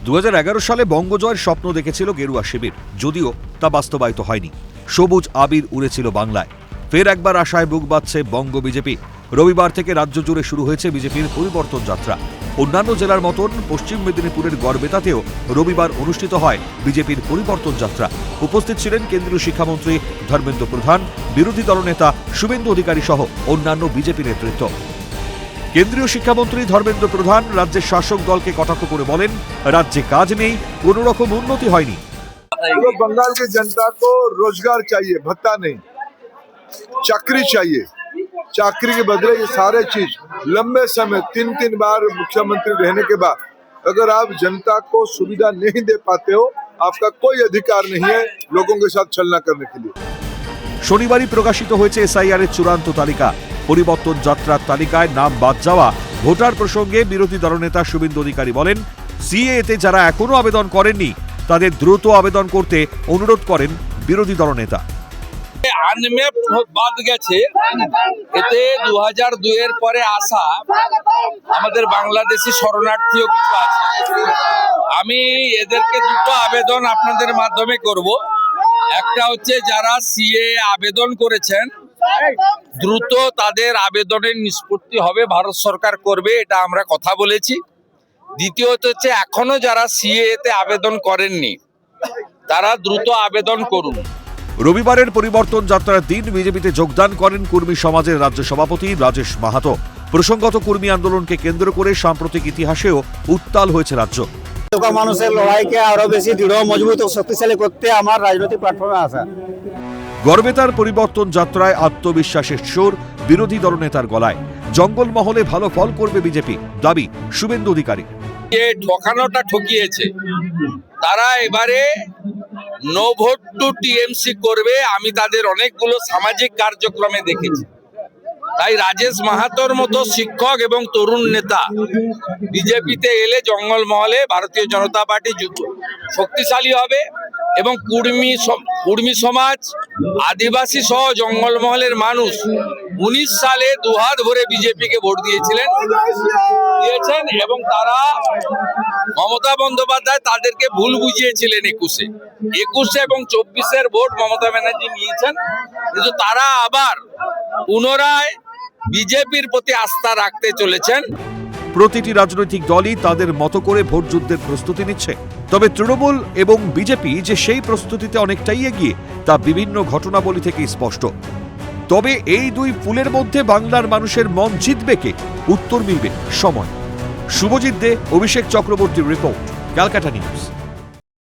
2011 সালে বঙ্গজয়ের স্বপ্ন দেখেছিল গেরুয়া শিবির, যদিও তা বাস্তবায়িত হয়নি। সবুজ আবির উড়েছিল বাংলায়। ফের একবার আশায় বুক বাঁধছে বঙ্গ বিজেপি। রবিবার থেকে রাজ্য জুড়ে শুরু হয়েছে বিজেপির পরিবর্তন যাত্রা। অন্যান্য জেলার মতন পশ্চিম মেদিনীপুরের গড়বেতাতেও রবিবার অনুষ্ঠিত হয় বিজেপির পরিবর্তন যাত্রা। উপস্থিত ছিলেন কেন্দ্রীয় শিক্ষামন্ত্রী ধর্মেন্দ্র প্রধান, বিরোধী দলনেতা শুভেন্দু অধিকারী সহ অন্যান্য বিজেপি নেতৃত্ব। কেন্দ্রীয় শিক্ষামন্ত্রী ধর্মেন্দ্র প্রধান রাজ্যের শাসক দলকে কটাক্ষ করে বলেন, রাজ্যে কাজ নেই, কোনো রকম উন্নতি হয়নি। बंगाल की जनता को रोजगार चाहिए, भत्ता नहीं, चाकरी चाहिए। चाकरी के बदले ये सारे चीज लंबे समय 3 बार मुख्यमंत्री रहने के बाद अगर आप जनता को सुविधा नहीं दे पाते हो, आपका कोई अधिकार नहीं है लोगों के साथ छलना करने के लिए। শনিবারই প্রকাশিত হয়েছে এসআইআর এর চূড়ান্ত তালিকা। পরিবর্তন যাত্রার তালিকায় নাম বাদ যাওয়া ভোটার প্রসঙ্গে বিরোধী দলনেতা শুভেন্দু অধিকারী বলেন, সিএএতে যারা এখনো আবেদন করেননি তাদের দ্রুত আবেদন করতে অনুরোধ করেন বিরোধী দলনেতা। আনম্যাপ বাদ গেছে, এতে 2002 এর পরে আসা আমাদের বাংলাদেশি শরণার্থীও কিছু আছে। আমি এদেরকে দুটো আবেদন আপনাদের মাধ্যমে করব। একটা হচ্ছে যারা সিএ আবেদন করেছেন, দ্রুত তাদের আবেদনের নিষ্পত্তি হবে, ভারত সরকার করবে, এটা আমরা কথা বলেছি। দ্বিতীয়ত হচ্ছে এখনো যারা সিএতে আবেদন করেননি তারা দ্রুত আবেদন করুন। রবিবারের পরিবর্তন যাত্রার দিন বিজেপিতে যোগদান করেন কর্মী সমাজের রাজ্য সভাপতি রাজেশ মাহাতো। প্রসঙ্গত কর্মী আন্দোলনকে কেন্দ্র করে সাম্প্রতিক ইতিহাসেও উত্তাল হয়েছে রাজ্য। মানুষের লড়াইকে আরো বেশি দৃঢ়, মজবুত ও শক্তিশালী করতে আমার রাজনৈতিক প্ল্যাটফর্মে আসা। গর্বেতার পরিবর্তন যাত্রায় আত্মবিশ্বাসের সুর বিরোধী দলনেতার গলায়। জঙ্গলমহলে ভালো ফল করবে বিজেপি, দাবি শুভেন্দু অধিকারী। ঠকানোটা ঠকিয়েছে, তারা এবারে নো ভোট টু টিএমসি করবে। আমি তাদের অনেকগুলো সামাজিক কার্যক্রমে দেখেছি। তাই রাজেশ মাহাতোর মতো শিক্ষক এবং তরুণ নেতা বিজেপিতে এলে জঙ্গলমহলে ভারতীয় জনতা পার্টি শক্তিশালী হবে এবং কুর্মী সমাজ, আদিবাসী সহ জঙ্গলমহলের মানুষ 19 সালে দুহাত ভরে বিজেপিকে ভোট দিয়েছেন এবং তারা মমতা বন্দ্যোপাধ্যায় তাদেরকে ভুল বুঝিয়েছিলেন 21 এবং 24-এর ভোট মমতা ব্যানার্জি নিয়েছেন, কিন্তু তারা আবার পুনরায় বিজেপির প্রতি আস্থা রাখতে চলেছেন। প্রতিটি রাজনৈতিক দলই তাদের মতো করে ভোট যুদ্ধের প্রস্তুতি নিচ্ছে, তবে তৃণমূল এবং বিজেপি যে সেই প্রস্তুতিতে অনেকটাই এগিয়ে তা বিভিন্ন ঘটনাবলী থেকে স্পষ্ট। তবে এই দুই পুলের মধ্যে বাংলার মানুষের মন জিতবে কে, উত্তর মিলবে সময়। শুভজিৎ দে, অভিষেক চক্রবর্তীর রিপোর্ট, ক্যালকাটা নিউজ।